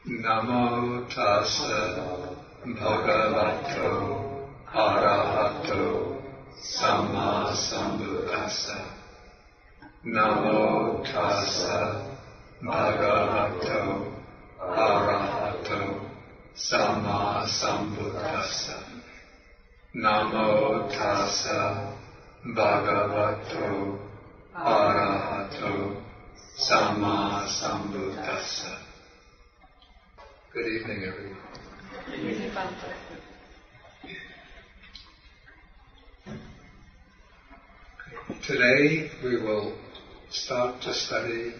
Namo tassa bhagavato arahato samma sambuddhassa. Namo tassa bhagavato arahato samma sambuddhassa. Namo tassa bhagavato arahato samma sambuddhassa. Good evening, everyone. Today we will start to study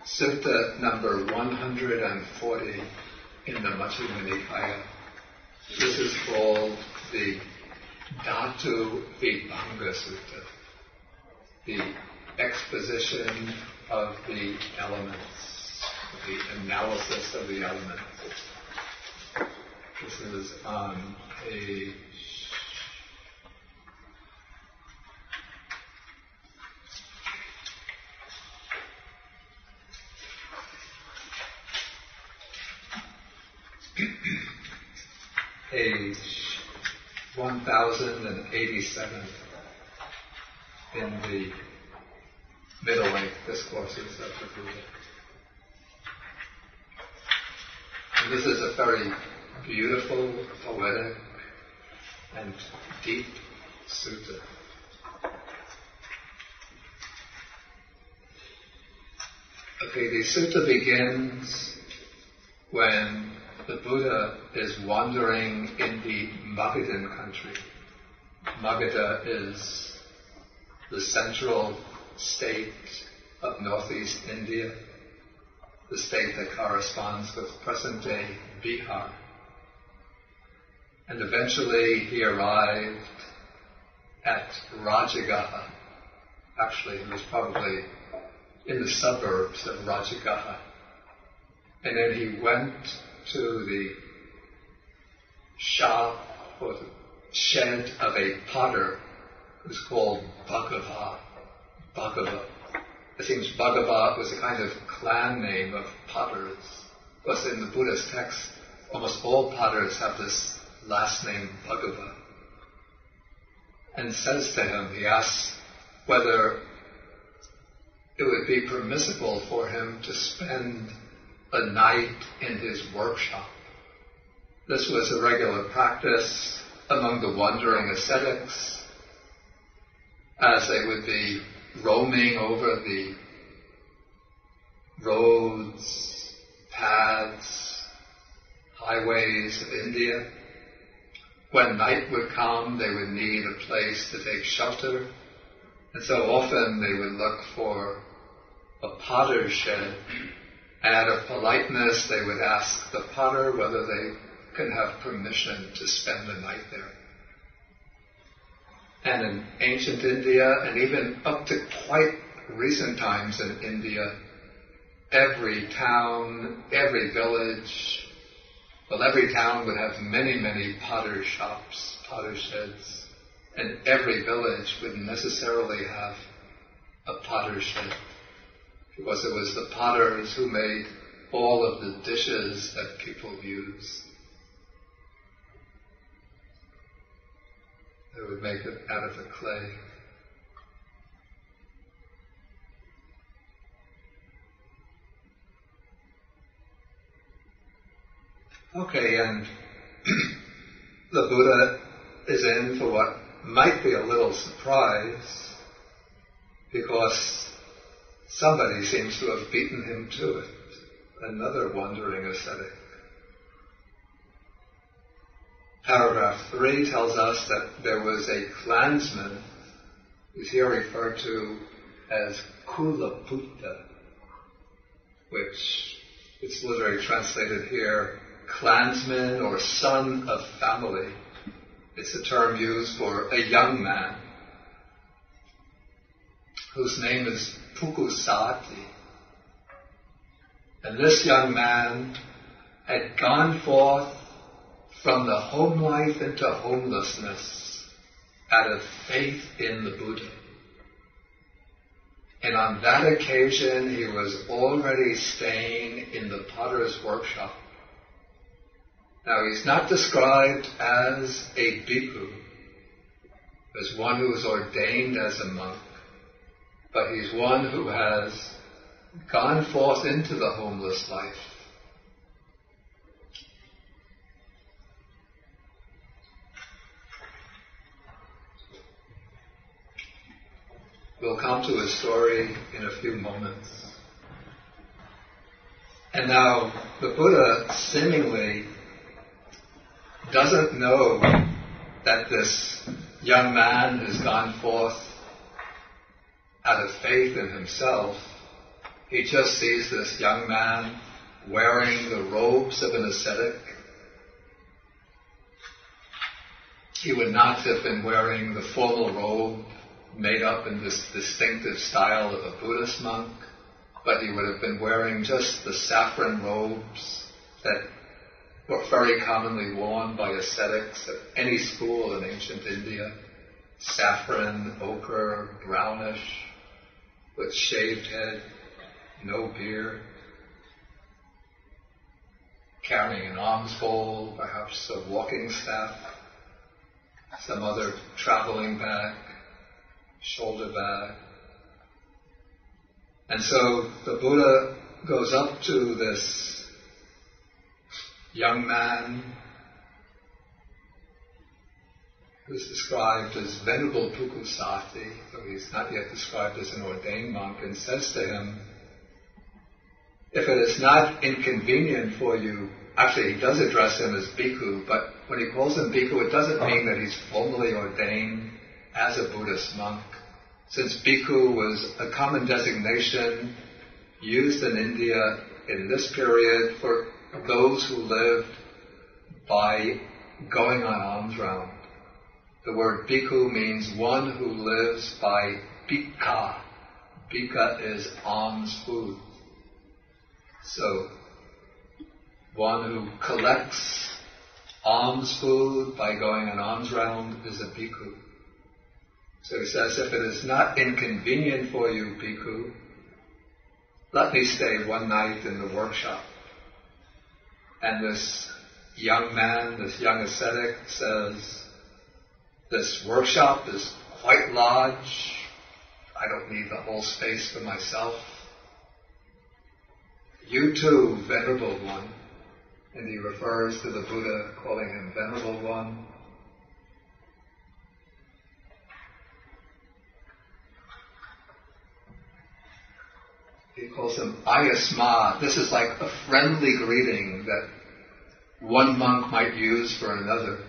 Sutta number 140 in the Majjhima Nikaya. This is called the Dhātuvibhanga Sutta, the exposition of the elements, the analysis of the elements. This is on page 1087 in the middle-length discourses of the Buddha. And this is a very beautiful, poetic, and deep sutta. Okay, the sutta begins when the Buddha is wandering in the Magadhan country. Magadha is the central state of northeast India, the state that corresponds with present-day Bihar. And eventually he arrived at Rajagaha. Actually, he was probably in the suburbs of Rajagaha. And then he went to the shop or the shed of a potter who's called Bhagava. It seems Bhagava was a kind of clan name of potters. Because in the Buddhist text, almost all potters have this last name, Bhagava. And says to him, he asks whether it would be permissible for him to spend a night in his workshop. This was a regular practice among the wandering ascetics, as they would be roaming over the roads, paths, highways of India. When night would come, they would need a place to take shelter, and so often they would look for a potter's shed. And out of politeness, they would ask the potter whether they can have permission to spend the night there. And in ancient India, and even up to quite recent times in India, every town, every village, well, every town would have many, many potter shops, potter sheds, and every village would necessarily have a potter shed, because it was the potters who made all of the dishes that people use. They would make it out of the clay. Okay, and the Buddha is in for what might be a little surprise, because somebody seems to have beaten him to it, another wandering ascetic. Paragraph 3 tells us that there was a clansman, who's here referred to as Kulaputta, which it's literally translated here, clansman or son of family. It's a term used for a young man whose name is Pukusati. And this young man had gone forth from the home life into homelessness out of faith in the Buddha. And on that occasion, he was already staying in the potter's workshop. Now, he's not described as a bhikkhu, as one who is ordained as a monk, but he's one who has gone forth into the homeless life. We'll come to his story in a few moments. And now, the Buddha seemingly doesn't know that this young man has gone forth out of faith in himself. He just sees this young man wearing the robes of an ascetic. He would not have been wearing the formal robe made up in this distinctive style of a Buddhist monk, but he would have been wearing just the saffron robes that were very commonly worn by ascetics at any school in ancient India. Saffron, ochre, brownish, with shaved head, no beard, carrying an alms bowl, perhaps a walking staff, some other traveling bag, shoulder bag. And so the Buddha goes up to this young man who's described as Venerable Bhikkhu Sati, though he's not yet described as an ordained monk, and says to him, if it is not inconvenient for you, actually he does address him as Bhikkhu, but when he calls him Bhikkhu, it doesn't mean that he's formally ordained as a Buddhist monk. Since Bhikkhu was a common designation used in India in this period for those who lived by going on alms round. The word bhikkhu means one who lives by bhikkhā. Bhikkhā is alms food. So, one who collects alms food by going on alms round is a bhikkhu. So he says, if it is not inconvenient for you, bhikkhu, let me stay one night in the workshop. And this young man, this young ascetic says, this workshop is quite large. I don't need the whole space for myself. You too, Venerable One. And he refers to the Buddha, calling him Venerable One. He calls him Ayasma. This is like a friendly greeting that one monk might use for another.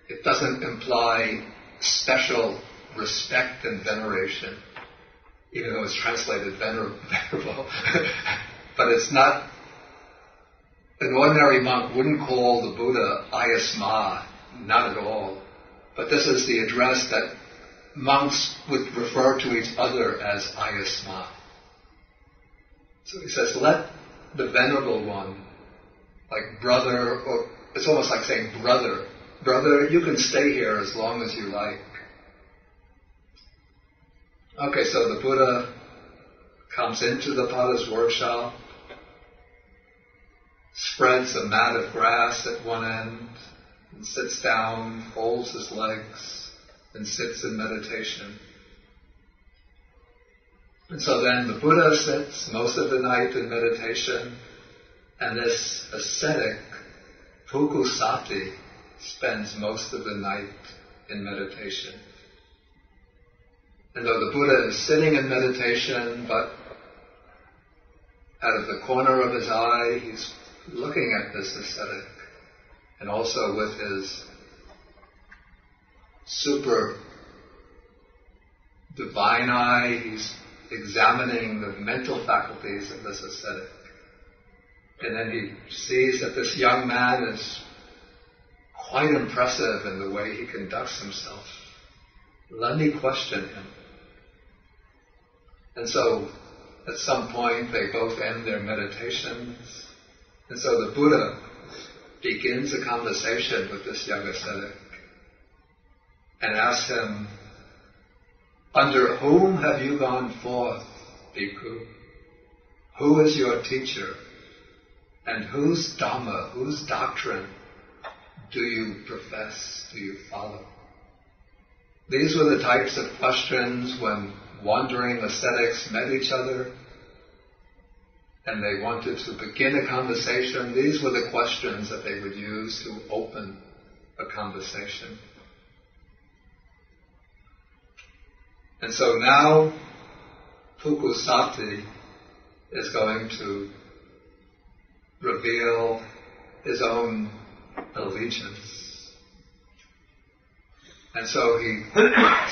It doesn't imply special respect and veneration, even though it's translated venerable. But it's not, an ordinary monk wouldn't call the Buddha Ayasma, not at all. But this is the address that monks would refer to each other as Ayasma. So he says, let the Venerable One, like brother, or it's almost like saying brother, you can stay here as long as you like. Okay, so the Buddha comes into the potter's workshop, spreads a mat of grass at one end, and sits down, folds his legs, and sits in meditation. And so then the Buddha sits most of the night in meditation, and this ascetic, Bhikkhu Sati, spends most of the night in meditation. And though the Buddha is sitting in meditation, but out of the corner of his eye, he's looking at this ascetic, and also with his super divine eye, he's examining the mental faculties of this ascetic. And then he sees that this young man is quite impressive in the way he conducts himself. Let me question him. And so, at some point, they both end their meditations. And so the Buddha begins a conversation with this young ascetic and asks him, under whom have you gone forth, Bhikkhu? who is your teacher? And whose Dhamma, whose doctrine do you profess, do you follow? These were the types of questions when wandering ascetics met each other and they wanted to begin a conversation. These were the questions that they would use to open a conversation. And so now, Bhikkhu Sati is going to reveal his own allegiance. And so he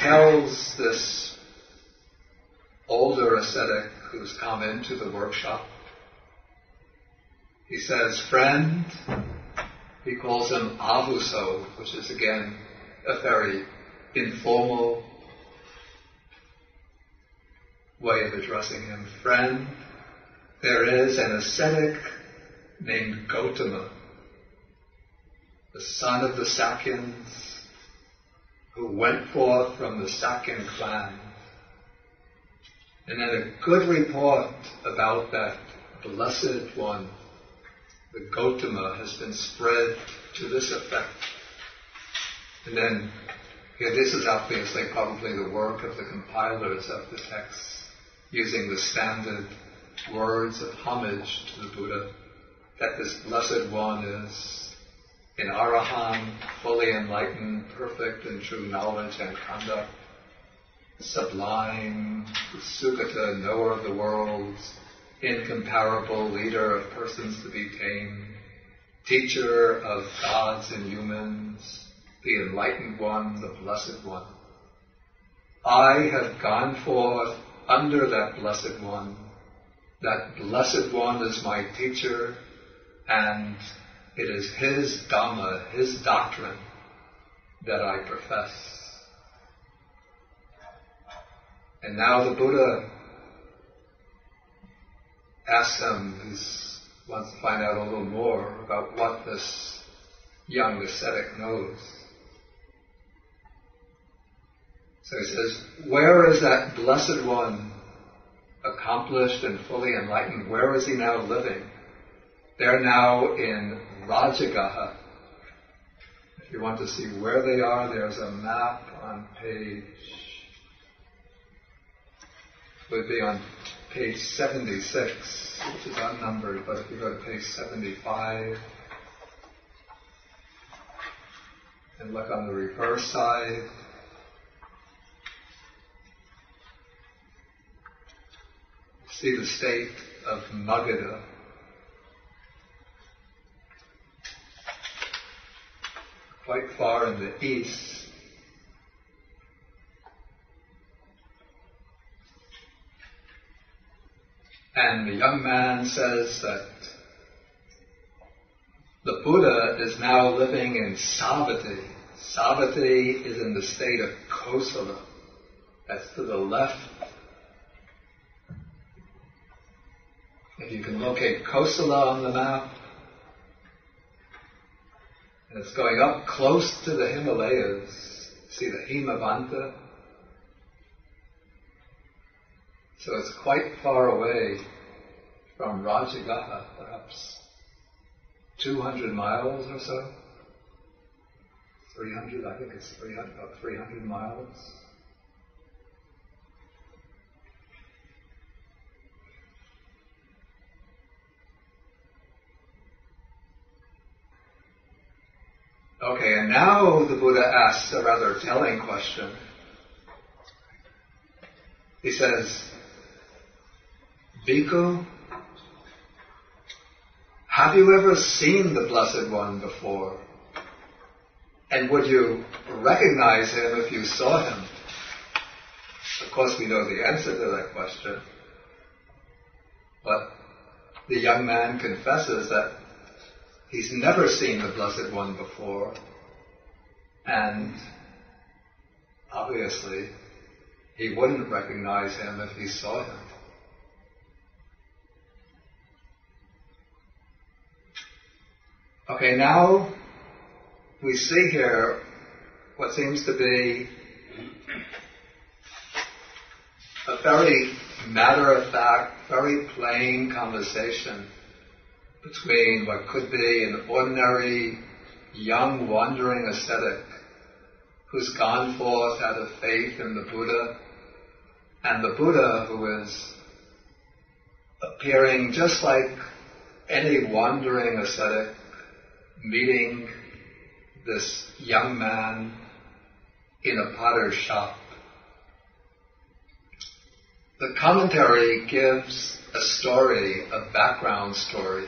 tells this older ascetic who's come into the workshop, he says, friend, he calls him avuso, which is again a very informal way of addressing him. Friend, there is an ascetic named Gotama, the son of the Sakyans, who went forth from the Sakyan clan. And then a good report about that blessed one, the Gotama, has been spread to this effect. And then, here this is obviously probably the work of the compilers of the text, using the standard words of homage to the Buddha, that this blessed one is in Arahant, fully enlightened, perfect in true knowledge and conduct, sublime, Sugata, knower of the worlds, incomparable leader of persons to be tamed, teacher of gods and humans, the enlightened one, the blessed one. I have gone forth under that blessed one. That blessed one is my teacher, and it is his Dhamma, his doctrine, that I profess. And now the Buddha asks him, he wants to find out a little more about what this young ascetic knows. So he says, where is that blessed one, accomplished and fully enlightened? Where is he now living? They're now in Rajagaha. If you want to see where they are, there's a map on page, would be on page 76, which is unnumbered, but if you go to page 75 and look on the reverse side, see the state of Magadha. Quite far in the east. And the young man says that the Buddha is now living in Savatthi. Savatthi is in the state of Kosala. That's to the left. If you can locate Kosala on the map, and it's going up close to the Himalayas. See the Himavanta? So it's quite far away from Rajagaha, perhaps 200 miles or so. 300, I think it's 300, about 300 miles. Okay, and now the Buddha asks a rather telling question. He says, Bhikkhu, have you ever seen the Blessed One before? And would you recognize him if you saw him? Of course, we know the answer to that question. But the young man confesses that he's never seen the Blessed One before, and obviously he wouldn't recognize him if he saw him. Okay, now we see here what seems to be a very matter-of-fact, very plain conversation between what could be an ordinary, young, wandering ascetic who's gone forth out of faith in the Buddha, and the Buddha who is appearing just like any wandering ascetic, meeting this young man in a potter's shop. The commentary gives a story, a background story,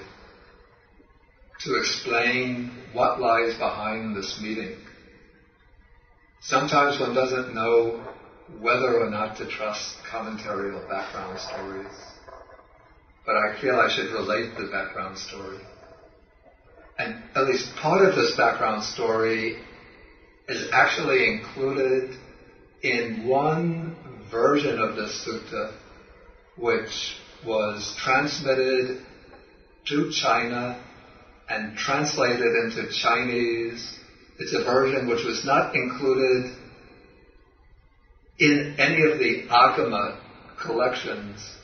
to explain what lies behind this meeting. Sometimes one doesn't know whether or not to trust commentary or background stories, but I feel I should relate the background story. And at least part of this background story is actually included in one version of this sutta, which was transmitted to China and translated into Chinese. It's a version which was not included in any of the Agama collections,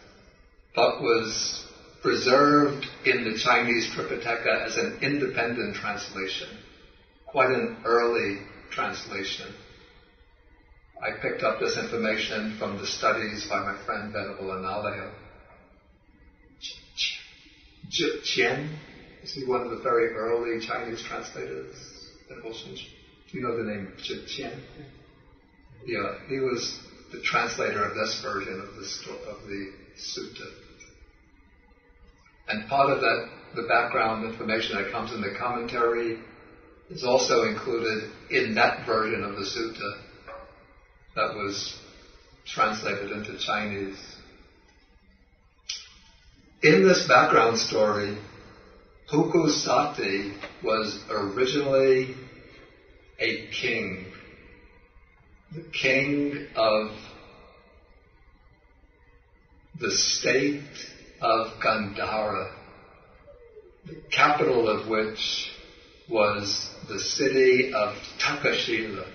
but was preserved in the Chinese Tripitaka as an independent translation, quite an early translation. I picked up this information from the studies by my friend Venerable Analayo. Chen, is he one of the very early Chinese translators? Do you know the name Chen? Yeah, he was the translator of this version of the sutta. And part of that, the background information that comes in the commentary, is also included in that version of the sutta that was translated into Chinese. In this background story, Bhikkhu Sati was originally a king, the king of the state of Gandhara, the capital of which was the city of Takshila,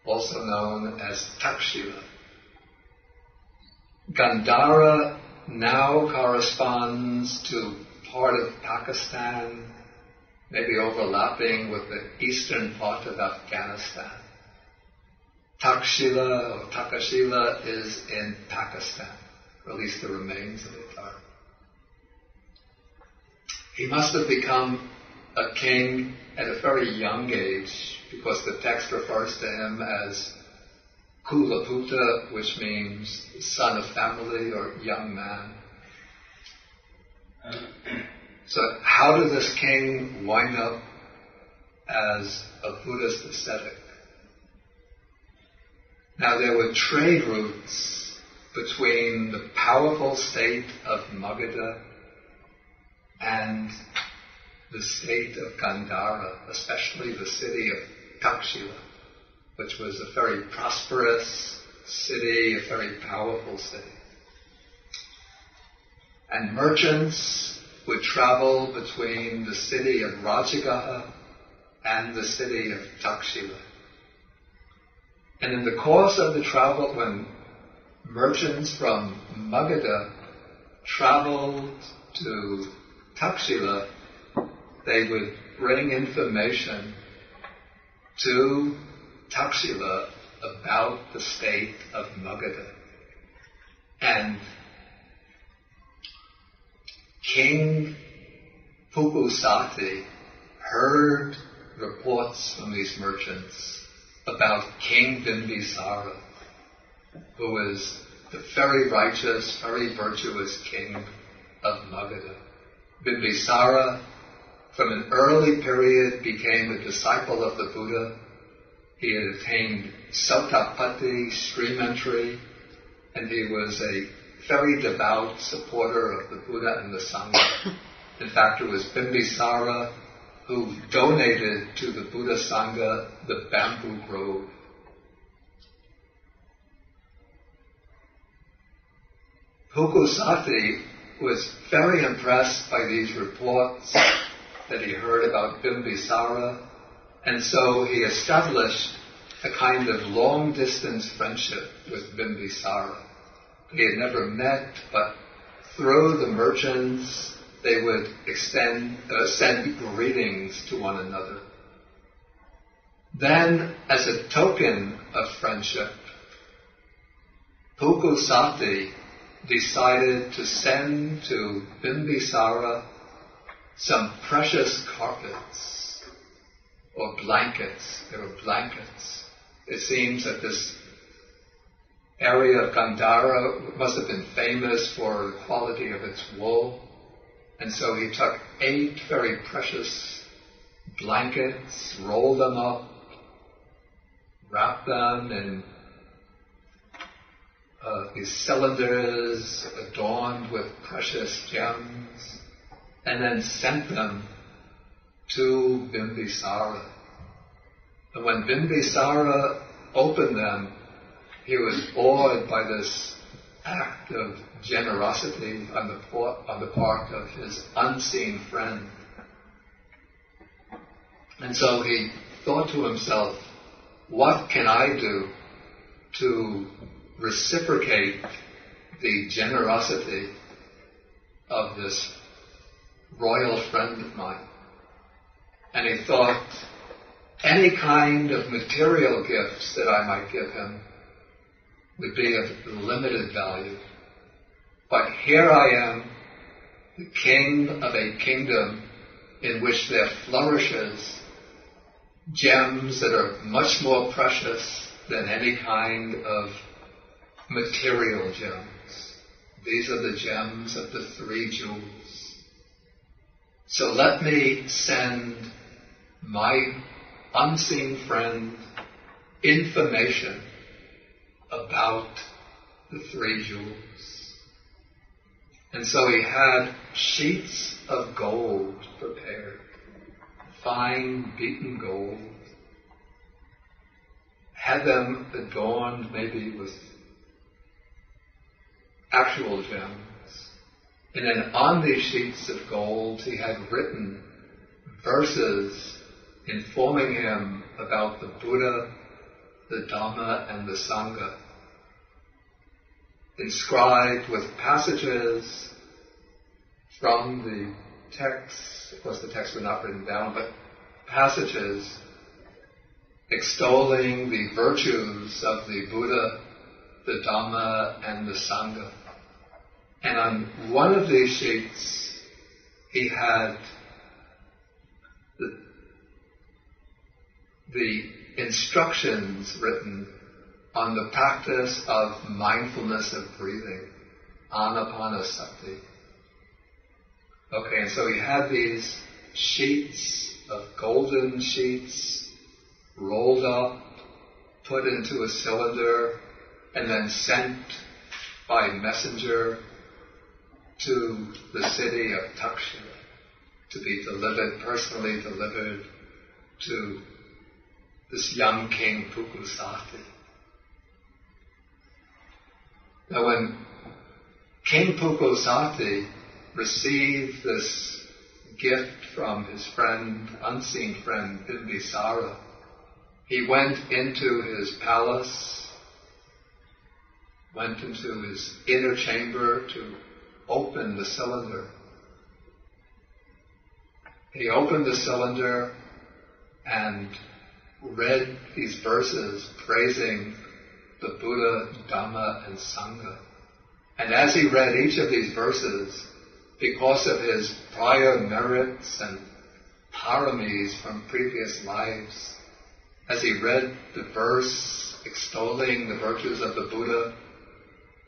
also known as Takshila. Gandhara now corresponds to part of Pakistan, maybe overlapping with the eastern part of Afghanistan. Takshila or Takshila is in Pakistan, or at least the remains of it are. He must have become a king at a very young age, because the text refers to him as Kulaputa, which means son of family or young man. So how did this king wind up as a Buddhist ascetic? Now there were trade routes between the powerful state of Magadha and the state of Gandhara, especially the city of Takshila, which was a very prosperous city, a very powerful city. And merchants would travel between the city of Rajagaha and the city of Takshila. And in the course of the travel, when merchants from Magadha traveled to Takshila, they would bring information to Takshila about the state of Magadha. And King Bhikkhu Sati heard reports from these merchants about King Bimbisara, who was the very righteous, very virtuous king of Magadha. Bimbisara, from an early period, became a disciple of the Buddha. He had attained Sautapatti, stream entry, and he was a very devout supporter of the Buddha and the Sangha. In fact, it was Bimbisara who donated to the Buddha Sangha the bamboo grove. Bhikkhu Sati was very impressed by these reports that he heard about Bimbisara, and so he established a kind of long-distance friendship with Bimbisara. they had never met, but through the merchants they would send greetings to one another. Then, as a token of friendship, Bhikkhu Sati decided to send to Bimbisara some precious carpets or blankets. They were blankets. It seems that this area of Gandhara must have been famous for the quality of its wool. And so he took 8 very precious blankets, rolled them up, wrapped them in these cylinders adorned with precious gems, and then sent them to Bimbisara. And when Bimbisara opened them, he was awed by this act of generosity on the part of his unseen friend. And so he thought to himself, what can I do to reciprocate the generosity of this royal friend of mine? And he thought, any kind of material gifts that I might give him would be of limited value. But here I am, the king of a kingdom in which there flourishes gems that are much more precious than any kind of material gems. These are the gems of the 3 jewels. So let me send my unseen friend information about the 3 jewels. And so he had sheets of gold prepared, fine beaten gold, had them adorned maybe with actual gems. And then on these sheets of gold he had written verses informing him about the Buddha, the Dhamma, and the Sangha, inscribed with passages from the texts. Of course, the texts were not written down, but passages extolling the virtues of the Buddha, the Dhamma, and the Sangha. And on one of these sheets, he had the instructions written on the practice of mindfulness of breathing, Anapana Sati. Okay, and so he had these sheets of golden sheets rolled up, put into a cylinder, and then sent by messenger to the city of Taksha to be delivered, personally delivered to this young king Bhikkhu Sati. Now when King Bhikkhu Sati received this gift from his friend, unseen friend Bimbisara, he went into his palace, went into his inner chamber to open the cylinder. He opened the cylinder and read these verses praising the Buddha, Dhamma, and Sangha. And as he read each of these verses, because of his prior merits and paramis from previous lives, as he read the verse extolling the virtues of the Buddha,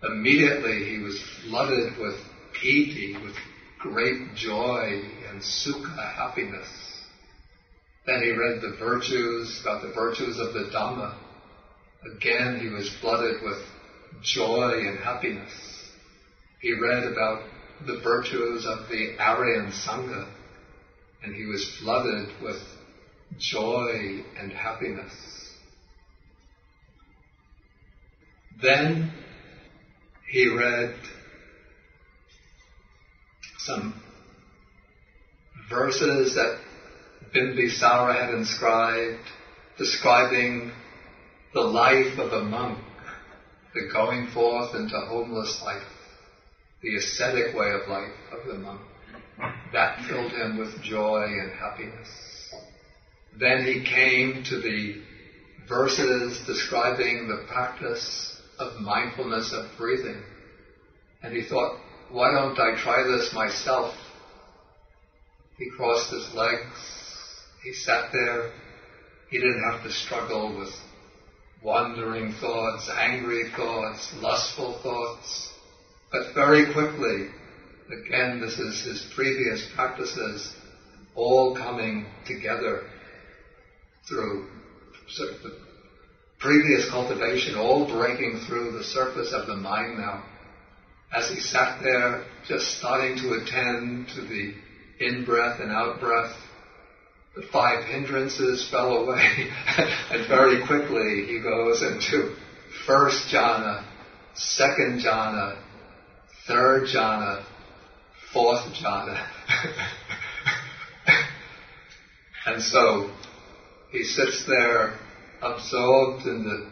immediately he was flooded with piti, with great joy and sukha, happiness. Then he read the virtues, about the virtues of the Dhamma. Again, he was flooded with joy and happiness. He read about the virtues of the Aryan Sangha, and he was flooded with joy and happiness. Then he read some verses that Bimbisara had inscribed, describing the life of a monk, the going forth into homeless life, the ascetic way of life of the monk. That filled him with joy and happiness. Then he came to the verses describing the practice of mindfulness of breathing. And he thought, why don't I try this myself? He crossed his legs. He sat there. He didn't have to struggle with wandering thoughts, angry thoughts, lustful thoughts. But very quickly, again, this is his previous practices, all coming together through sort of the previous cultivation, all breaking through the surface of the mind now. As he sat there, just starting to attend to the in-breath and out-breath, the 5 hindrances fell away, and very quickly he goes into first jhana, second jhana, third jhana, fourth jhana. And so he sits there absorbed in the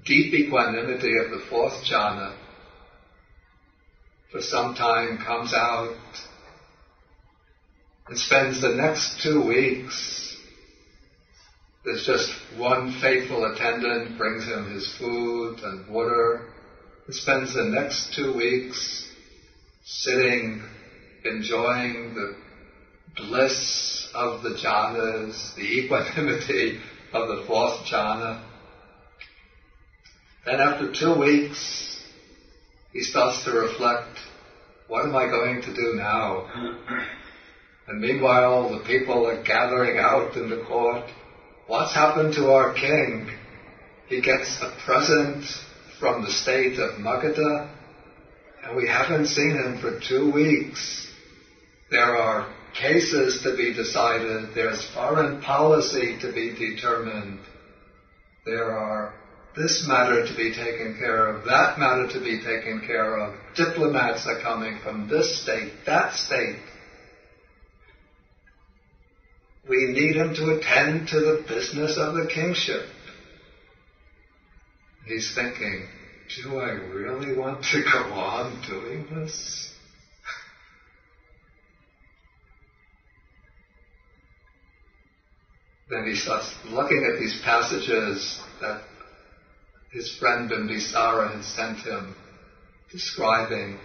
deep equanimity of the fourth jhana. For some time, comes out and spends the next 2 weeks. There's just one faithful attendant, brings him his food and water. He spends the next 2 weeks sitting, enjoying the bliss of the jhanas, the equanimity of the fourth jhana. Then after 2 weeks, he starts to reflect, what am I going to do now? And meanwhile, the people are gathering out in the court. What's happened to our king? He gets a present from the state of Magadha, and we haven't seen him for 2 weeks. There are cases to be decided. There's foreign policy to be determined. There are this matter to be taken care of, that matter to be taken care of. Diplomats are coming from this state, that state. We need him to attend to the business of the kingship. He's thinking, do I really want to go on doing this? Then he starts looking at these passages that his friend Bimbisara had sent him, describing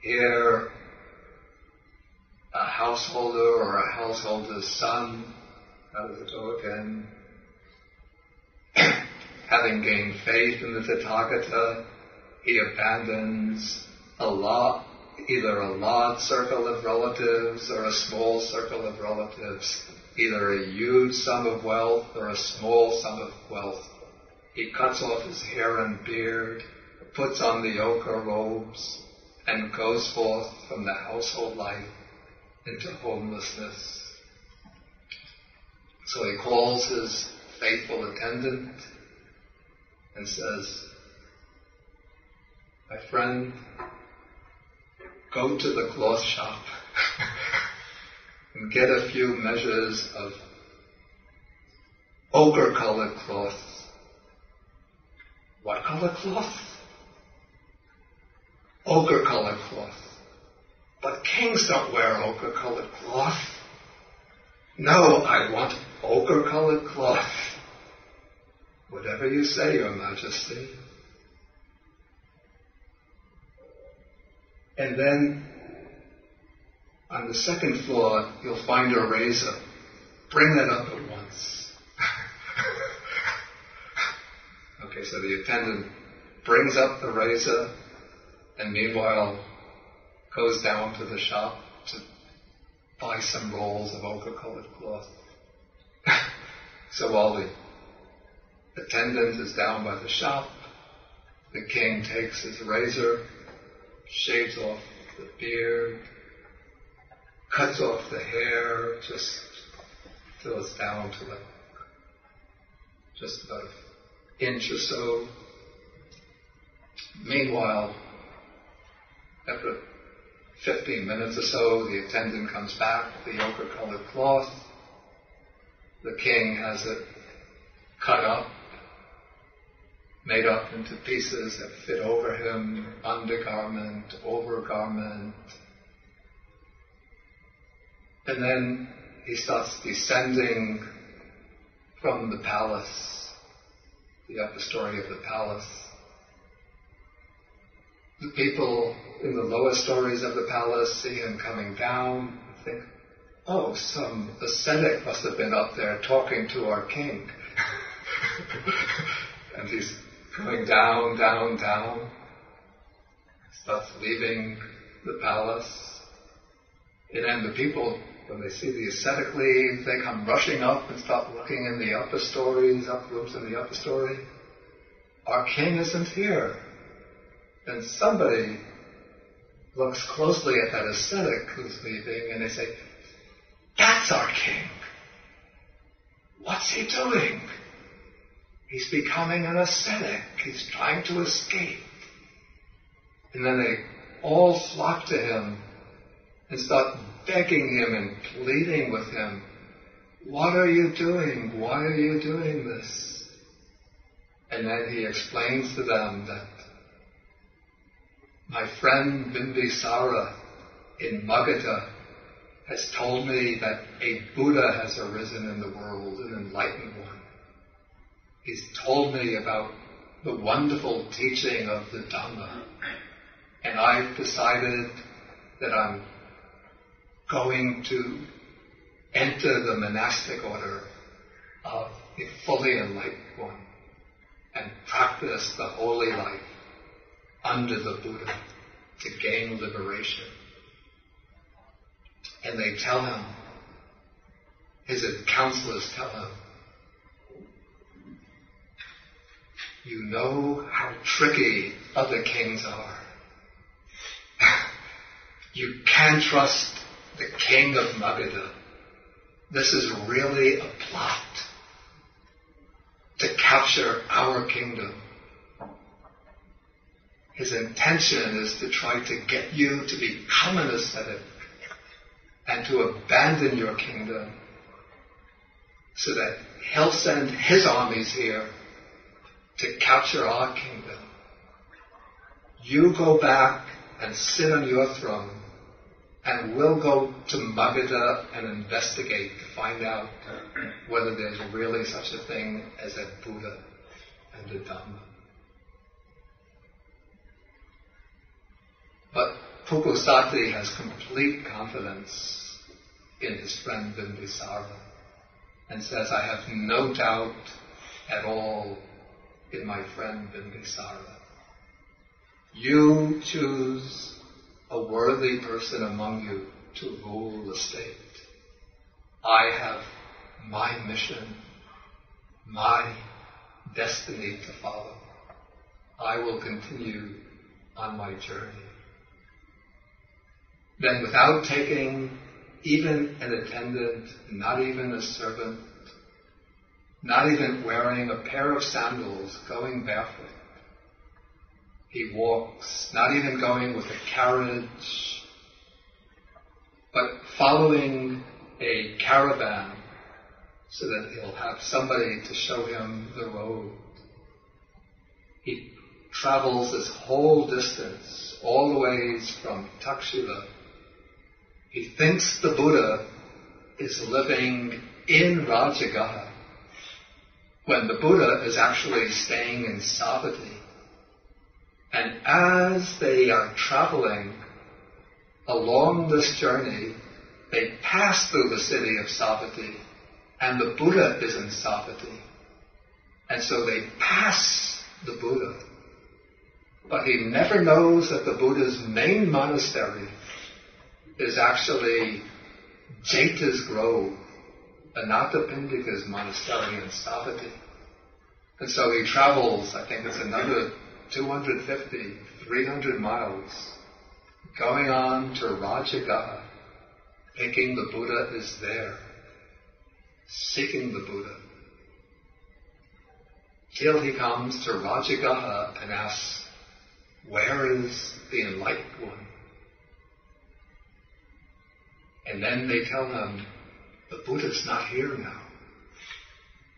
here a householder or a householder's son, how does it go again? Having gained faith in the Tathagata, he abandons either a large circle of relatives or a small circle of relatives, either a huge sum of wealth or a small sum of wealth. He cuts off his hair and beard, puts on the ochre robes, and goes forth from the household life into homelessness. So he calls his faithful attendant and says, my friend, go to the cloth shop and get a few measures of ochre-colored cloth. What color cloth? Ochre-colored cloth. But kings don't wear ochre-colored cloth. No, I want ochre-colored cloth. Whatever you say, Your Majesty. And then, on the second floor, you'll find a razor. Bring that up at once. Okay, so the attendant brings up the razor and meanwhile goes down to the shop to buy some rolls of ochre-colored cloth. So while the attendant is down by the shop, the king takes his razor, shaves off the beard, cuts off the hair, just till it's down to like just about an inch or so. Meanwhile, after 15 minutes or so, the attendant comes back with the ochre-colored cloth. The king has it cut up made up into pieces that fit over him, undergarment, overgarment. And then he starts descending from the palace, the upper story of the palace. The people in the lower stories of the palace see him coming down and think, oh, some ascetic must have been up there talking to our king. And he's coming down, down, down. Starts leaving the palace. And then the people, when they see the ascetic leave, they come rushing up and start looking in the upper stories, up rooms in the upper story. Our king isn't here. And somebody looks closely at that ascetic who's leaving and they say, that's our king. What's he doing? He's becoming an ascetic. He's trying to escape. And then they all flock to him and start begging him and pleading with him. What are you doing? Why are you doing this? And then he explains to them that my friend Bimbisara in Magadha has told me that a Buddha has arisen in the world, an enlightened one. He's told me about the wonderful teaching of the Dhamma. And I've decided that I'm going to enter the monastic order of the fully enlightened one and practice the holy life under the Buddha to gain liberation. And they tell him, his counselors tell him, you know how tricky other kings are. You can't trust the king of Magadha. This is really a plot to capture our kingdom. His intention is to try to get you to become an ascetic and to abandon your kingdom so that he'll send his armies here to capture our kingdom. You go back and sit on your throne and we'll go to Magadha and investigate to find out whether there's really such a thing as a Buddha and a Dhamma. But Pukusati has complete confidence in his friend Bimbisara and says, I have no doubt at all in my friend Bimbisara. You choose a worthy person among you to rule the state. I have my mission, my destiny to follow. I will continue on my journey. Then without taking even an attendant, not even a servant, not even wearing a pair of sandals, going barefoot, he walks, not even going with a carriage, but following a caravan so that he'll have somebody to show him the road. He travels this whole distance, all the ways from Takshila. He thinks the Buddha is living in Rajagaha, when the Buddha is actually staying in Savatthi. And as they are traveling along this journey, they pass through the city of Savatthi, and the Buddha is in Savatthi. And so they pass the Buddha. But he never knows that the Buddha's main monastery is actually Jeta's Grove, Anathapindika's monastery in Savatthi. And so he travels, I think it's another 250, 300 miles, going on to Rajagaha, thinking the Buddha is there, seeking the Buddha, till he comes to Rajagaha and asks, where is the enlightened one? And then they tell him, the Buddha's not here now.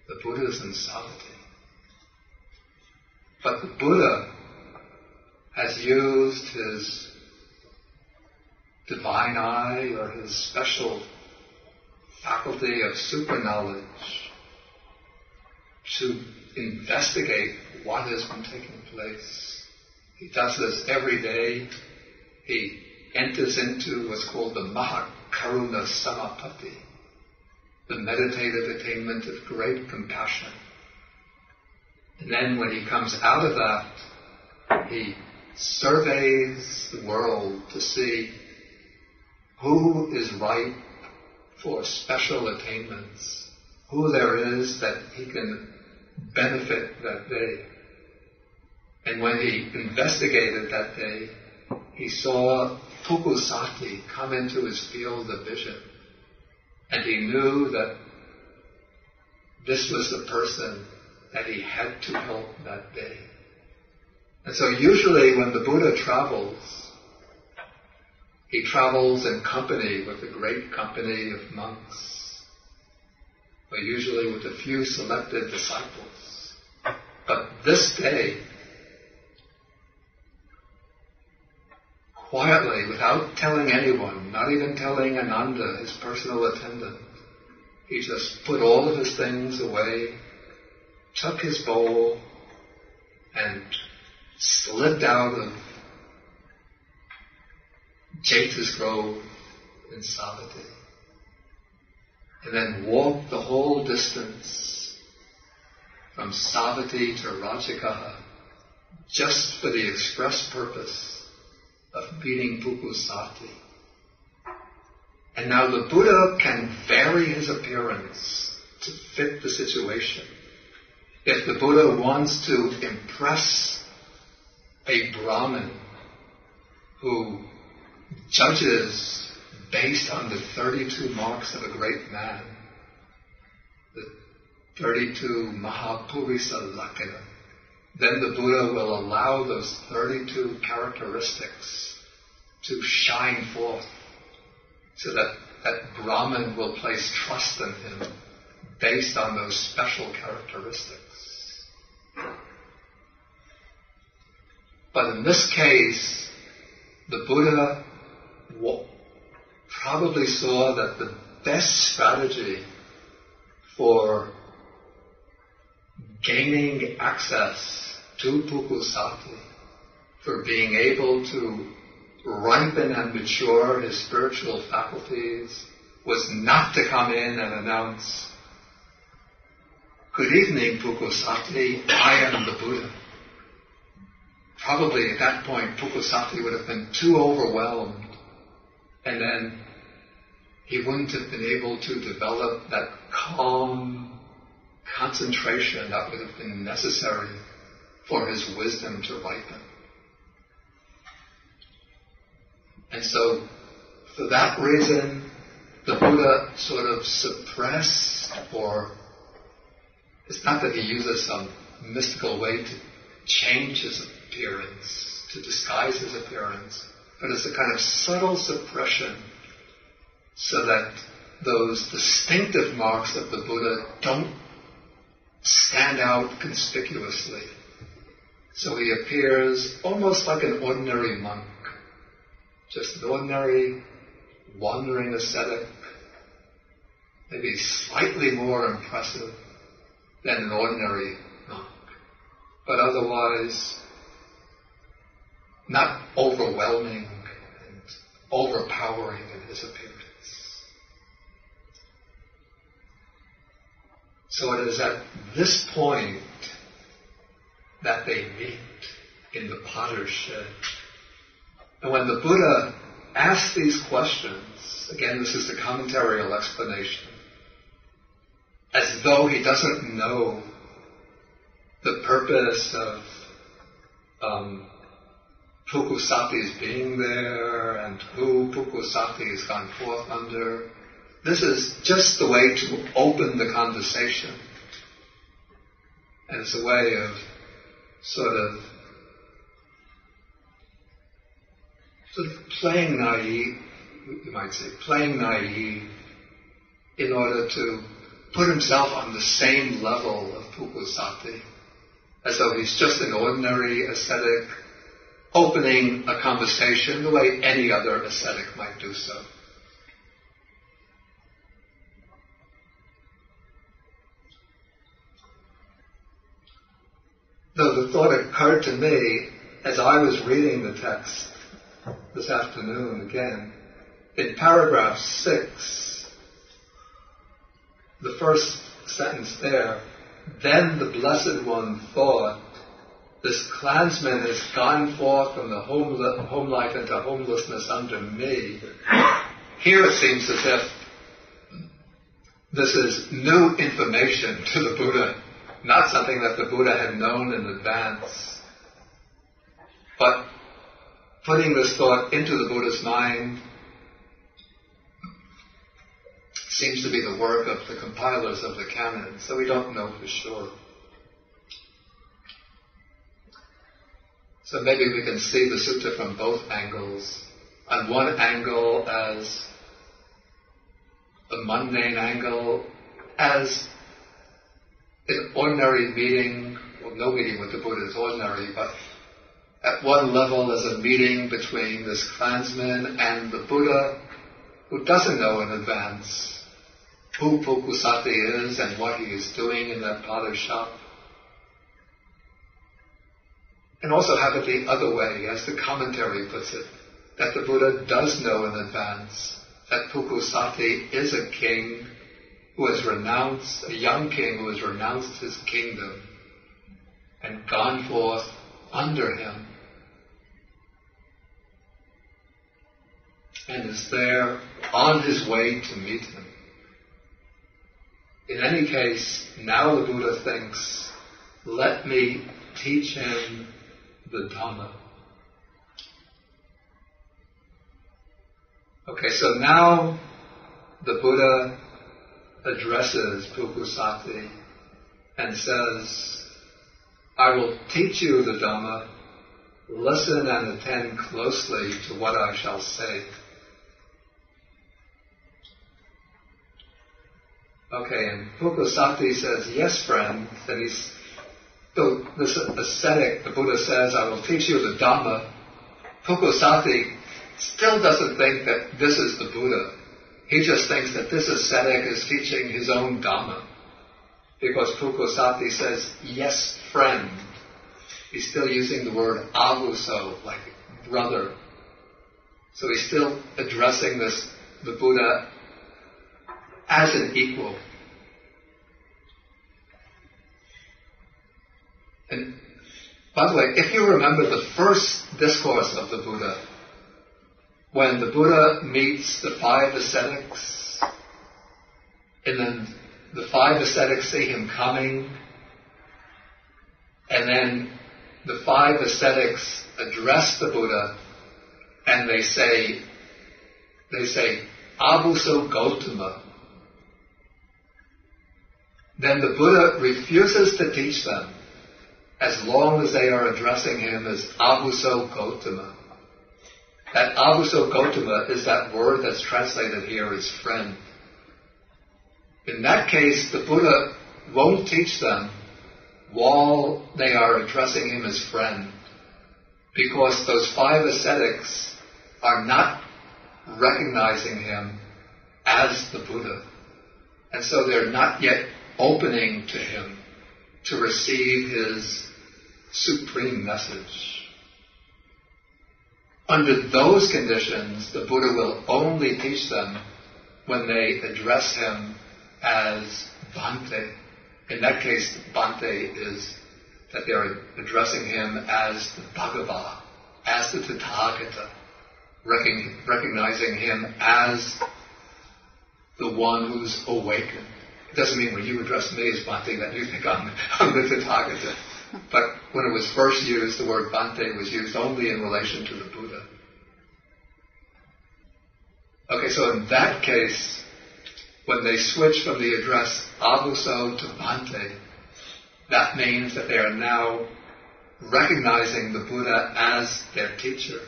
The Buddha's in Savatthi. But the Buddha has used his divine eye or his special faculty of super knowledge to investigate what has been taking place. He does this every day. He enters into what's called the Mahakaruna Samapatti, the meditative attainment of great compassion. And then when he comes out of that, he surveys the world to see who is ripe for special attainments, who there is that he can benefit that day. And when he investigated that day, he saw Pukusati come into his field of vision. And he knew that this was the person that he had to help that day. And so usually when the Buddha travels, he travels in company with a great company of monks, or usually with a few selected disciples. But this day, quietly, without telling anyone, not even telling Ananda, his personal attendant, he just put all of his things away, took his bowl, and slipped out of Jeta's grove in Savatthi, and then walked the whole distance from Savatthi to Rajagaha just for the express purpose of meeting Pukusati. And now the Buddha can vary his appearance to fit the situation. If the Buddha wants to impress a Brahmin who judges based on the 32 marks of a great man, the 32 Mahapurisa Lakkhana, then the Buddha will allow those 32 characteristics to shine forth so that that Brahmin will place trust in him based on those special characteristics. But in this case, the Buddha probably saw that the best strategy for gaining access to Pukusati, for being able to ripen and mature his spiritual faculties, was not to come in and announce, "Good evening, Pukusati, I am the Buddha." Probably at that point, Pukusati would have been too overwhelmed, and then he wouldn't have been able to develop that calm concentration that would have been necessary for his wisdom to ripen. And so, for that reason, the Buddha sort of suppressed, or it's not that he uses some mystical way to change his appearance, to disguise his appearance, but it's a kind of subtle suppression so that those distinctive marks of the Buddha don't stand out conspicuously. So he appears almost like an ordinary monk, just an ordinary wandering ascetic, maybe slightly more impressive than an ordinary monk, but otherwise not overwhelming and overpowering in his appearance. So it is at this point that they meet in the potter's shed. And when the Buddha asks these questions, again, this is the commentarial explanation, as though he doesn't know the purpose of Pukusati's being there and who Pukusati has gone forth under. This is just the way to open the conversation. And it's a way of sort of playing naive, you might say, playing naive in order to put himself on the same level of Pukusati as though he's just an ordinary ascetic, opening a conversation the way any other ascetic might do so. Though the thought occurred to me as I was reading the text this afternoon again, in paragraph 6, the first sentence there, then the Blessed One thought, this clansman has gone forth from the home life into homelessness under me. Here it seems as if this is new information to the Buddha, not something that the Buddha had known in advance. But putting this thought into the Buddha's mind seems to be the work of the compilers of the canon, so we don't know for sure. So maybe we can see the sutta from both angles. On one angle as a mundane angle, as an ordinary meeting, well, no meeting with the Buddha is ordinary, but at one level as a meeting between this clansman and the Buddha, who doesn't know in advance who Pukusati is and what he is doing in that potter's shop. And also have it the other way, as the commentary puts it, that the Buddha does know in advance that Pukusati is a king who has renounced, a young king who has renounced his kingdom and gone forth under him and is there on his way to meet him. In any case, now the Buddha thinks, let me teach him the Dhamma. Okay, so now the Buddha addresses Pukusati and says, I will teach you the Dhamma. Listen and attend closely to what I shall say. Okay, and Pukusati says, yes, friend. Then this ascetic, the Buddha says, I will teach you the Dhamma. Pukusati still doesn't think that this is the Buddha. He just thinks that this ascetic is teaching his own Dhamma. Because Pukusati says, yes, friend. He's still using the word avuso, like brother. So he's still addressing the Buddha as an equal. And by the way, if you remember the first discourse of the Buddha, when the Buddha meets the 5 ascetics, and then the 5 ascetics see him coming, and then the 5 ascetics address the Buddha, and they say, Avuso Gautama. Then the Buddha refuses to teach them as long as they are addressing him as Avuso Gautama. That Avuso Gautama is that word that's translated here as friend. In that case, the Buddha won't teach them while they are addressing him as friend, because those 5 ascetics are not recognizing him as the Buddha. And so they're not yet opening to him to receive his supreme message. Under those conditions, the Buddha will only teach them when they address him as Bhante. In that case, Bhante is that they're addressing him as the Bhagava, as the Tathagata, recognizing him as the one who's awakened. It doesn't mean when you address me as Bhante that you think I'm the Tathagata. But when it was first used, the word Bhante was used only in relation to the Buddha. Okay, so in that case, when they switch from the address Avuso to Bhante, that means that they are now recognizing the Buddha as their teacher.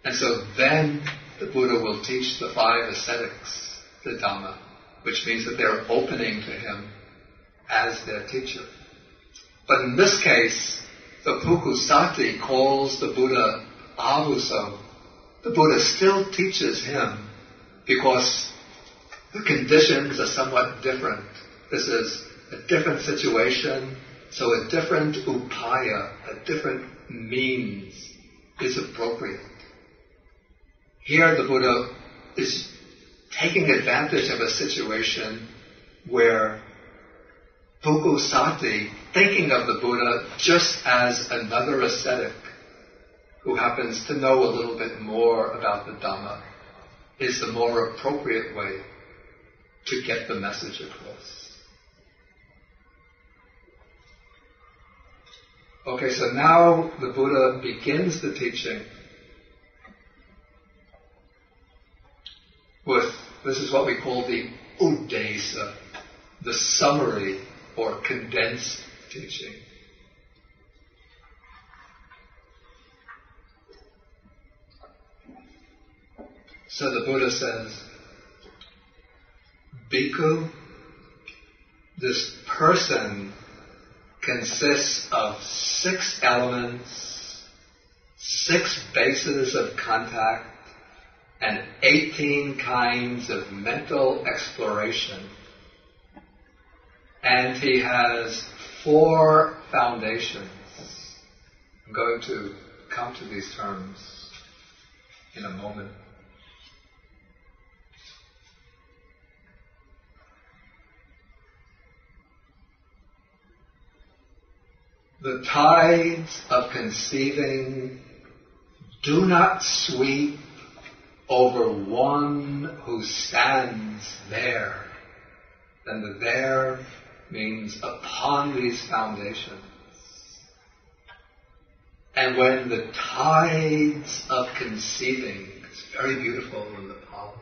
And so then the Buddha will teach the 5 ascetics the Dhamma, which means that they're opening to him as their teacher. But in this case, the Bhikkhu Sati calls the Buddha Avuso. The Buddha still teaches him because the conditions are somewhat different. This is a different situation, so a different upaya, a different means is appropriate. Here the Buddha is taking advantage of a situation where Bhikkhu Sati, thinking of the Buddha just as another ascetic who happens to know a little bit more about the Dhamma, is the more appropriate way to get the message across. Okay, so now the Buddha begins the teaching with, this is what we call the Udesa, the summary or condensed teaching. So the Buddha says, Bhikkhu, this person consists of 6 elements, 6 bases of contact, and 18 kinds of mental exploration. And he has 4 foundations. I'm going to come to these terms in a moment. The tides of conceiving do not sweep over one who stands there. And the there means upon these foundations. And when the tides of conceiving, it's very beautiful in the Pali,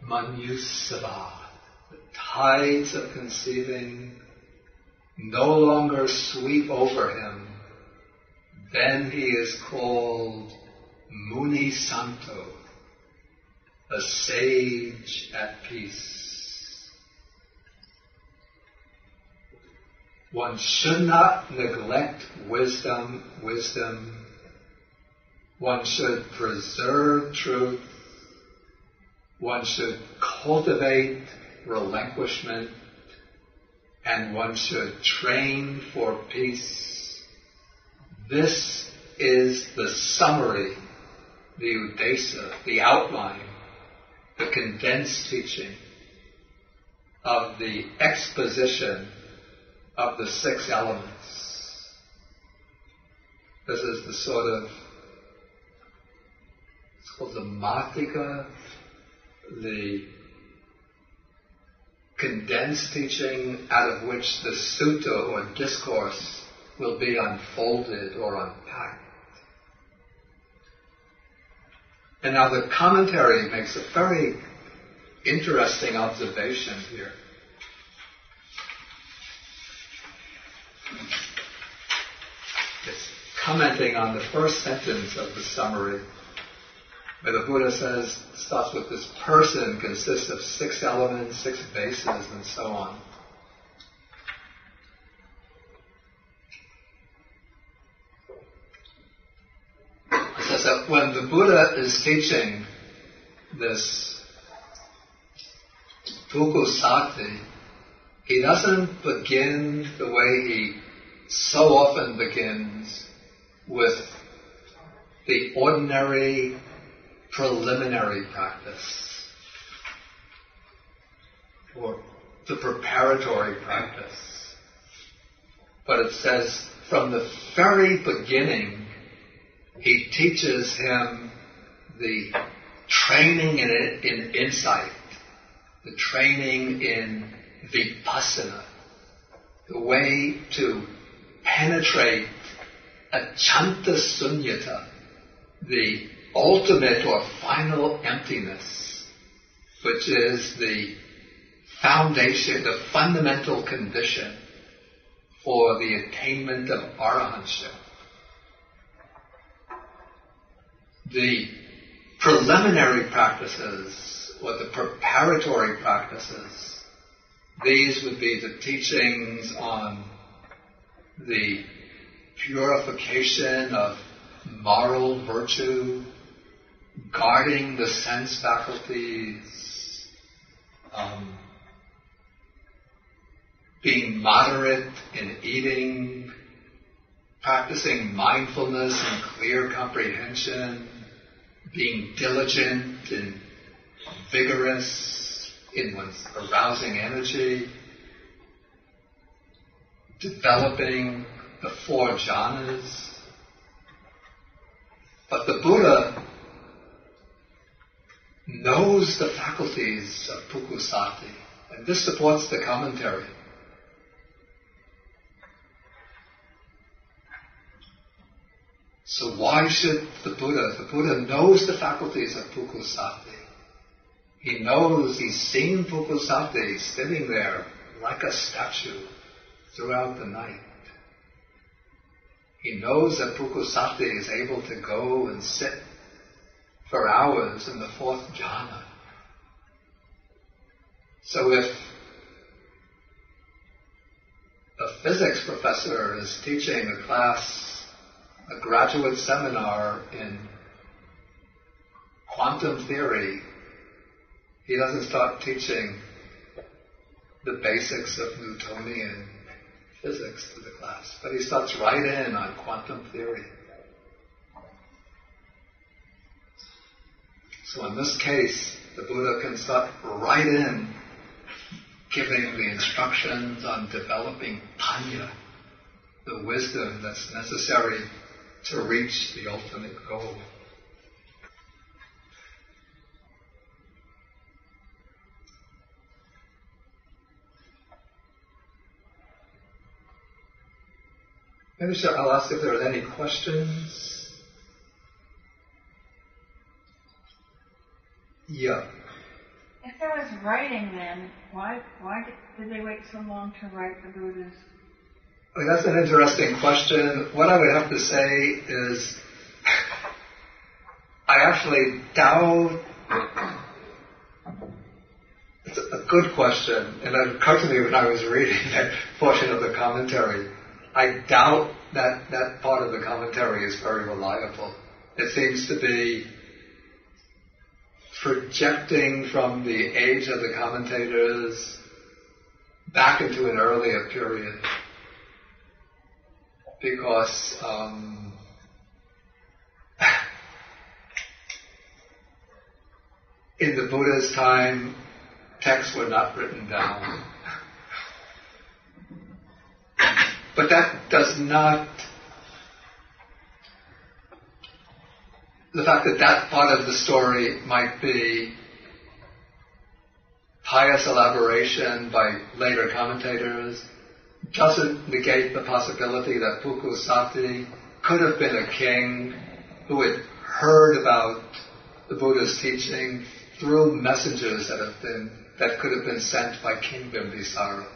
Manusava, the tides of conceiving no longer sweep over him, then he is called Muni Santo, a sage at peace. One should not neglect wisdom. One should preserve truth. One should cultivate relinquishment. And one should train for peace. This is the summary, the udesa, the outline, the condensed teaching of the exposition of the 6 elements. This is the sort of, it's called the matika, the condensed teaching out of which the sutta or discourse will be unfolded or unpacked. And now the commentary makes a very interesting observation here. It's commenting on the first sentence of the summary, where the Buddha says, starts with this person consists of 6 elements, 6 bases, and so on. It says that when the Buddha is teaching this Bhikkhu Sati, he doesn't begin the way he so often begins, with the ordinary preliminary practice or the preparatory practice. But it says from the very beginning, he teaches him the training in insight, the training in Vipassana, the way to penetrate achanta sunyata, the ultimate or final emptiness, which is the foundation, the fundamental condition for the attainment of arahantship. The preliminary practices, or the preparatory practices, These would be the teachings on the purification of moral virtue, guarding the sense faculties, being moderate in eating, practicing mindfulness and clear comprehension, being diligent and vigorous in one's arousing energy, developing the 4 jhanas. But the Buddha knows the faculties of Bhikkhu-sati, and this supports the commentary. So why should the Buddha knows the faculties of Bhikkhu-sati. He knows, he's seen Bhikkhu-sati sitting there like a statue throughout the night. He knows that Bhikkhu-sati is able to go and sit for hours in the 4th jhana. So if a physics professor is teaching a class, a graduate seminar in quantum theory, he doesn't start teaching the basics of Newtonian physics to the class, but he starts right in on quantum theory. So in this case, the Buddha can start right in giving the instructions on developing panya, the wisdom that's necessary to reach the ultimate goal. Maybe I'll ask if there are any questions. Yeah. If there was writing then, why did they wait so long to write the Buddhas? Well, that's an interesting question. What I would have to say is, I actually doubt, it's a good question, and it occurred to me when I was reading that portion of the commentary. I doubt that that part of the commentary is very reliable. It seems to be projecting from the age of the commentators back into an earlier period. Because in the Buddha's time, texts were not written down. But that does not, the fact that that part of the story might be pious elaboration by later commentators doesn't negate the possibility that Bhikkhu-sati could have been a king who had heard about the Buddha's teaching through messengers that could have been sent by King Bimbisara.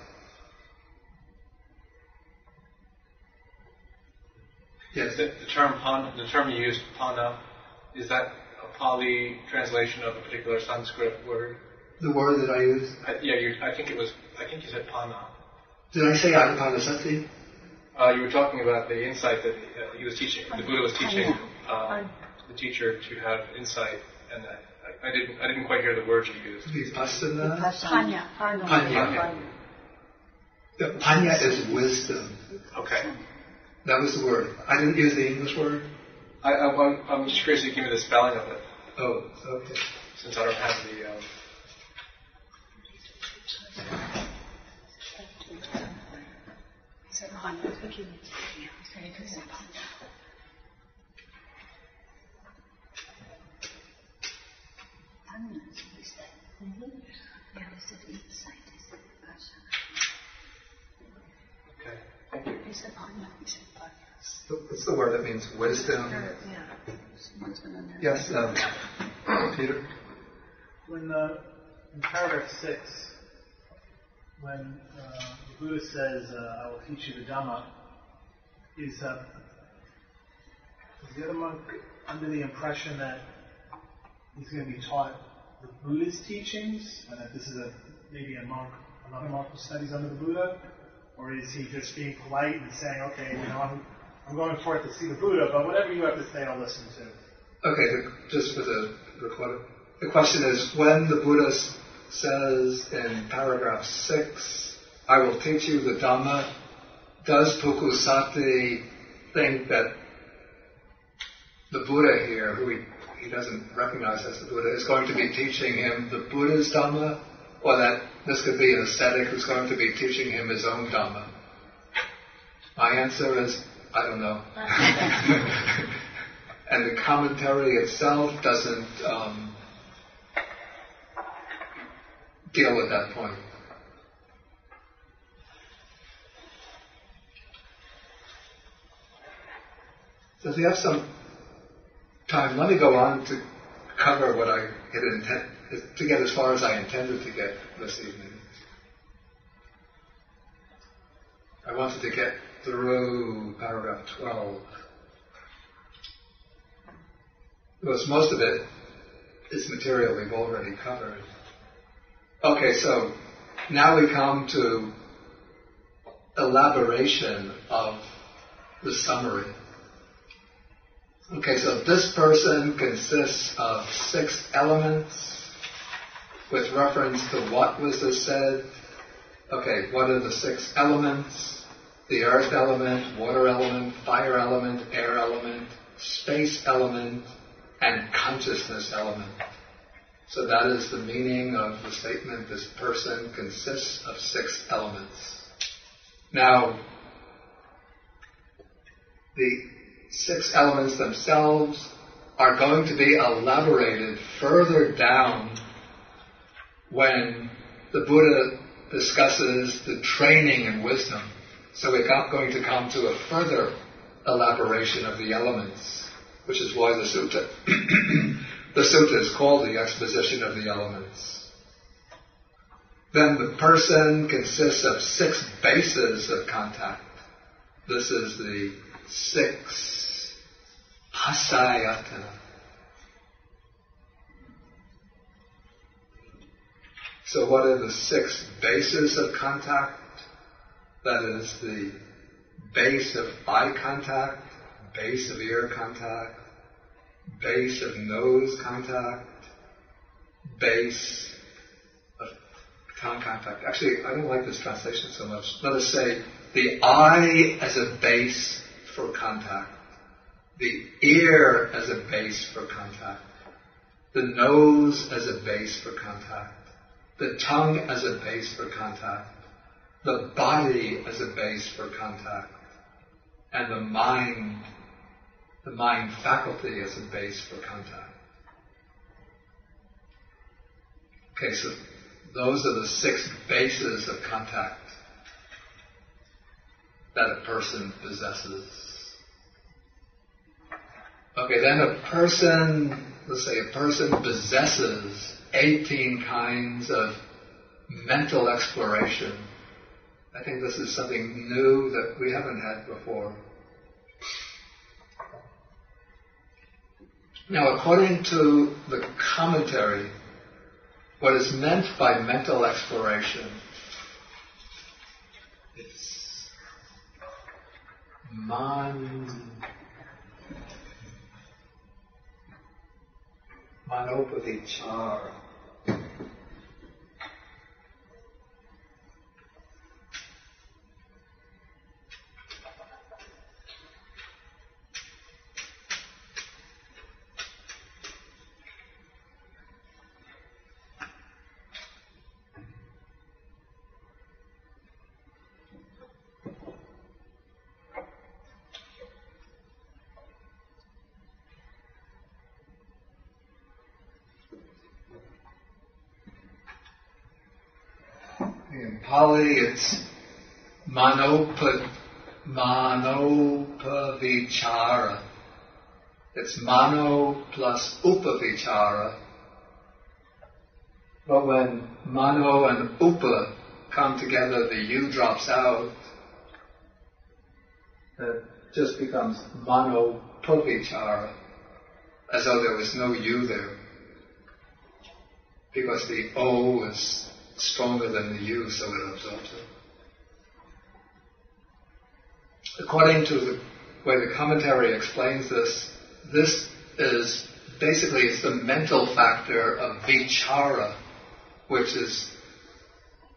Yes. The term you used, pana, is that a Pali translation of a particular Sanskrit word? The word that I used? I think you said pana. Did I say Anapanasati? You were talking about the insight that he was teaching. The Buddha was teaching the teacher to have insight, and I didn't quite hear the words you used. Vipassana? Panya. The panya is wisdom. Okay. That was the word. I didn't use the English word. I'm just curious if you give me the spelling of it. Oh, okay. Since I don't have the... Okay, thank you. What's the word that means wisdom? Yes, Peter? In paragraph 6, when the Buddha says, I will teach you the Dhamma, is the other monk under the impression that he's going to be taught the Buddha's teachings, and that this is maybe a monk multiple studies under the Buddha? Or is he just being polite and saying, okay, I'm going forth to see the Buddha, but whatever you have to say, I'll listen to? Okay, just for the recording. The question is, when the Buddha says in paragraph 6, I will teach you the Dhamma, does Bhikkhu Sati think that the Buddha here, who he doesn't recognize as the Buddha, is going to be teaching him the Buddha's Dhamma, or that this could be an ascetic who's going to be teaching him his own Dhamma? My answer is, I don't know. And the commentary itself doesn't deal with that point. So if you have some time, let me go on to cover what I had to get as far as I intended to get this evening. I wanted to get through paragraph 12. Because most of it is material we've already covered. Okay, so now we come to elaboration of the summary. Okay, so this person consists of 6 elements with reference to what was just said. Okay, what are the 6 elements? The earth element, water element, fire element, air element, space element, and consciousness element. So that is the meaning of the statement, this person consists of 6 elements. Now, the 6 elements themselves are going to be elaborated further down when the Buddha discusses the training in wisdom. So we're going to come to a further elaboration of the elements, which is why the sutta the sutta is called the exposition of the elements. Then the person consists of 6 bases of contact. This is the 6 pasayatana. So what are the 6 bases of contact? That is the base of eye contact, base of ear contact, base of nose contact, base of tongue contact. Actually, I don't like this translation so much. Let us say the eye as a base for contact, the ear as a base for contact, the nose as a base for contact, the tongue as a base for contact, the body as a base for contact, and the mind faculty as a base for contact. Okay, so those are the 6 bases of contact that a person possesses. Okay, then let's say a person possesses 18 kinds of mental exploration. I think this is something new that we haven't had before. Now, according to the commentary, what is meant by mental exploration is manopavichara. In Pali, it's manopavichara. It's mano plus upavichara. But when mano and upa come together, the u drops out. It just becomes manopavichara, as though there was no u there. Because the o is stronger than the you, so it absorbs it. According to the way the commentary explains this, this is basically it's the mental factor of vichara, which is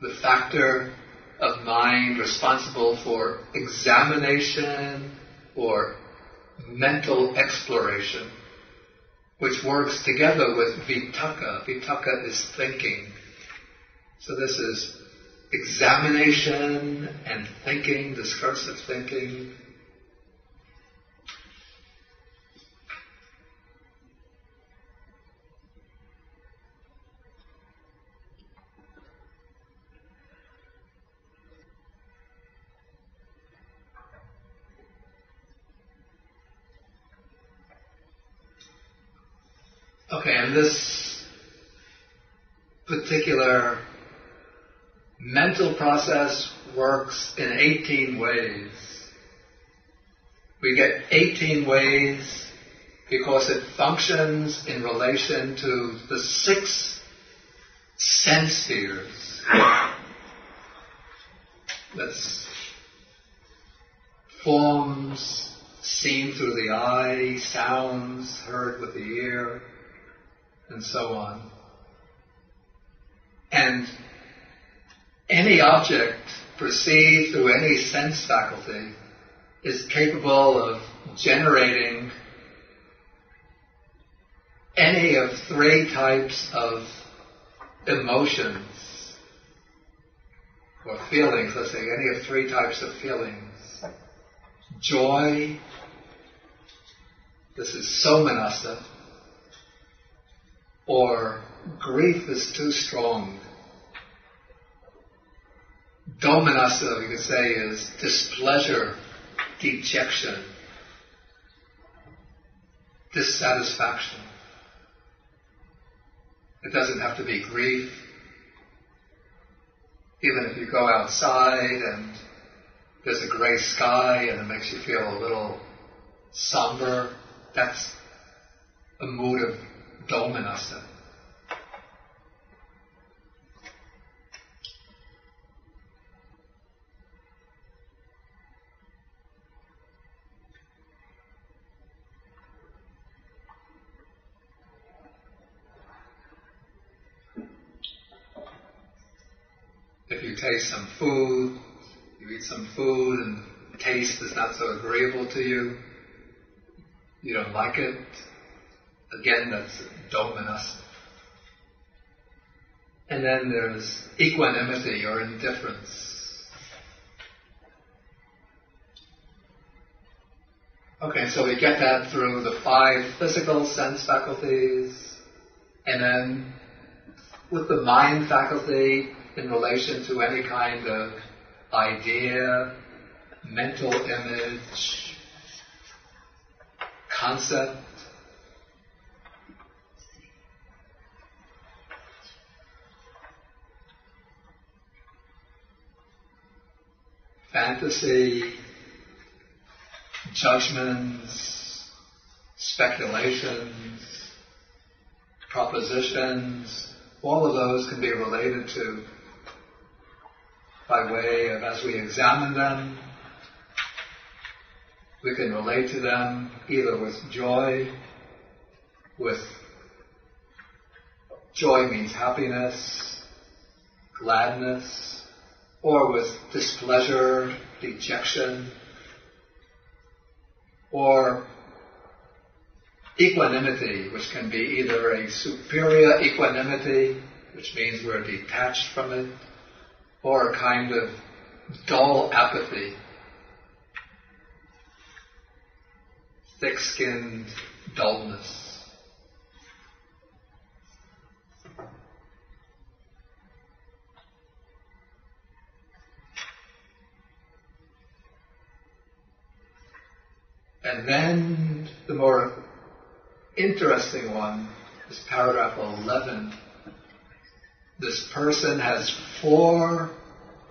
the factor of mind responsible for examination or mental exploration, which works together with vitakka. Vitakka is thinking. So this is examination and thinking, discursive thinking. Okay, and this particular mental process works in 18 ways. We get 18 ways because it functions in relation to the 6 sense spheres. That's forms seen through the eye, sounds heard with the ear, and so on. And any object perceived through any sense faculty is capable of generating any of 3 types of emotions or feelings, let's say, any of 3 types of feelings. Joy, this is somanassa, or grief is too strong. Domanassa, we could say, is displeasure, dejection, dissatisfaction. It doesn't have to be grief. Even if you go outside and there's a gray sky and it makes you feel a little somber, that's a mood of domanassa. If you taste some food, you eat some food and the taste is not so agreeable to you, you don't like it, again, that's domanassa. And then there's equanimity or indifference. Okay, so we get that through the 5 physical sense faculties, and then with the mind faculty in relation to any kind of idea, mental image, concept. Fantasy, judgments, speculations, propositions, all of those can be related to by way of, as we examine them, we can relate to them either with joy means happiness, gladness, or with displeasure, dejection, or equanimity, which can be either a superior equanimity, which means we're detached from it, or a kind of dull apathy, thick-skinned dullness. And then the more interesting one is paragraph 11. This person has 4,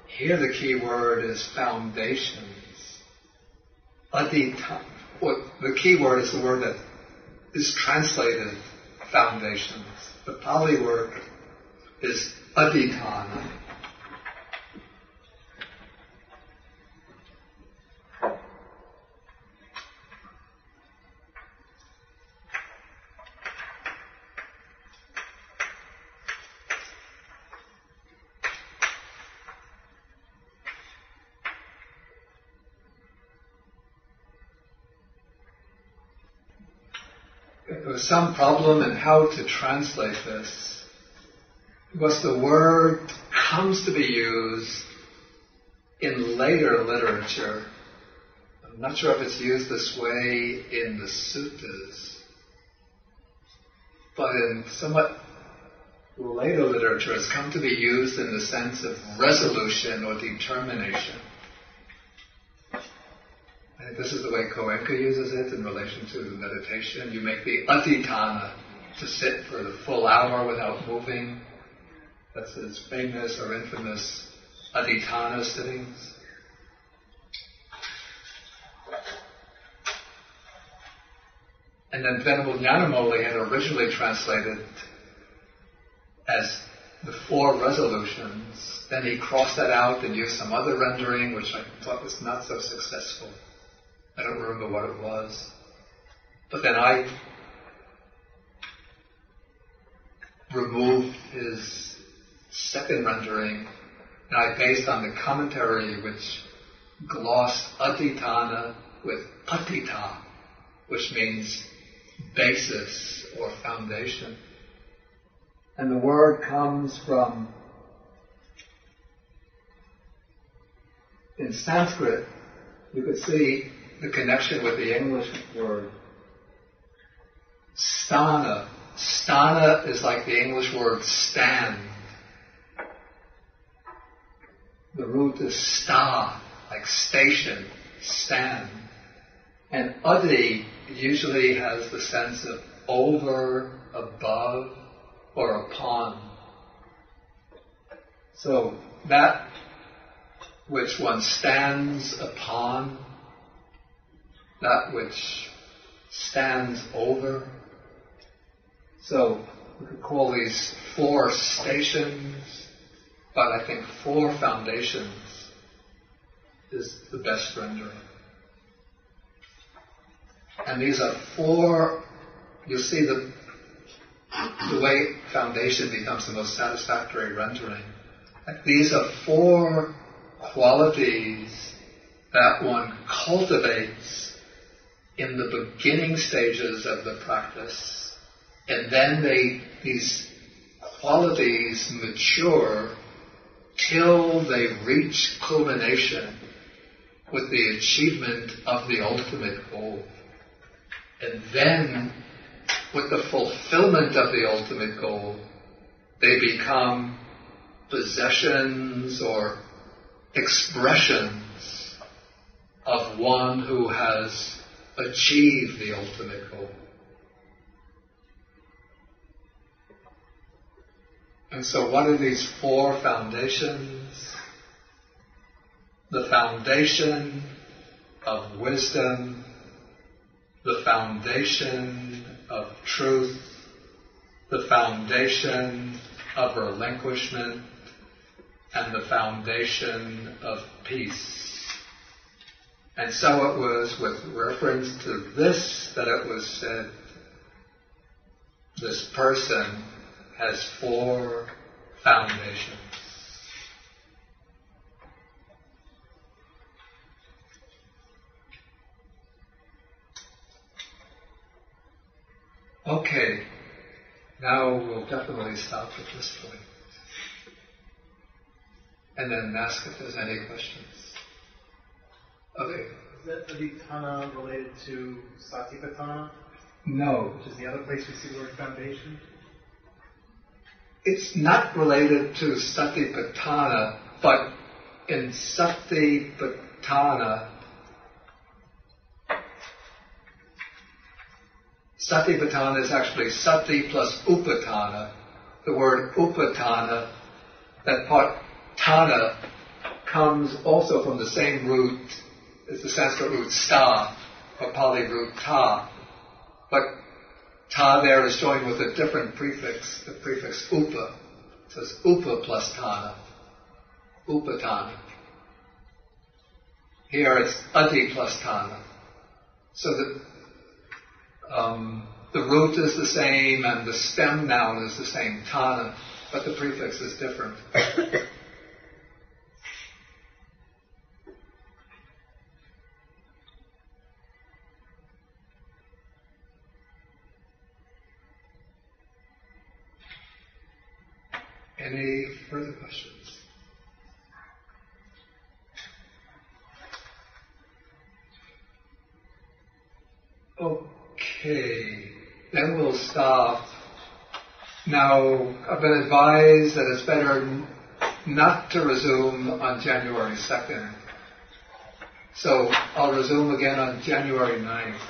here the key word is foundations. The key word is the word that is translated foundations. The Pali word is adhitthana. There was some problem in how to translate this, because the word comes to be used in later literature. I'm not sure if it's used this way in the suttas, but in somewhat later literature it's come to be used in the sense of resolution or determination. I think this is the way Koenka uses it in relation to meditation. You make the adhitthana to sit for the full hour without moving. That's his famous or infamous adhitthana sittings. And then Venerable Nyanamoli had originally translated as the 4 resolutions. Then he crossed that out and used some other rendering, which I thought was not so successful. I don't remember what it was. But then I removed his second rendering, and I based on the commentary which glossed adhitthana with patita, which means basis or foundation. And the word comes from, in Sanskrit, you could see the connection with the English word sthana. Sthana is like the English word stand. The root is sta, like station, stand. And adhi usually has the sense of over, above, or upon. So that which one stands upon, that which stands over. So we could call these 4 stations, but I think 4 foundations is the best rendering. And these are 4, you'll see the way foundation becomes the most satisfactory rendering. Like these are 4 qualities that one cultivates in the beginning stages of the practice, and then these qualities mature till they reach culmination with the achievement of the ultimate goal. And then, with the fulfillment of the ultimate goal, they become possessions or expressions of one who has achieved the ultimate goal. And so what are these 4 foundations? The foundation of wisdom, the foundation of truth, the foundation of relinquishment, and the foundation of peace. And so it was with reference to this that it was said, this person has 4 foundations. Okay, now we'll definitely stop at this point. And then ask if there's any questions. Okay. Is that adhitthana related to satipatthana? No. Which is the other place we see the word foundation? It's not related to satipatthana, but in satipatthana, satipatthana is actually sati plus upatthana. The word upatthana, that part thana, comes also from the same root as the Sanskrit root sta, or Pali root ta. But ta there is joined with a different prefix, the prefix upa. So it's upa plus tana. Upatana. Here it's ati plus tana. So the root is the same and the stem noun is the same, tana, but the prefix is different. Any further questions? Okay, then we'll stop. Now, I've been advised that it's better not to resume on January 2nd. So I'll resume again on January 9th.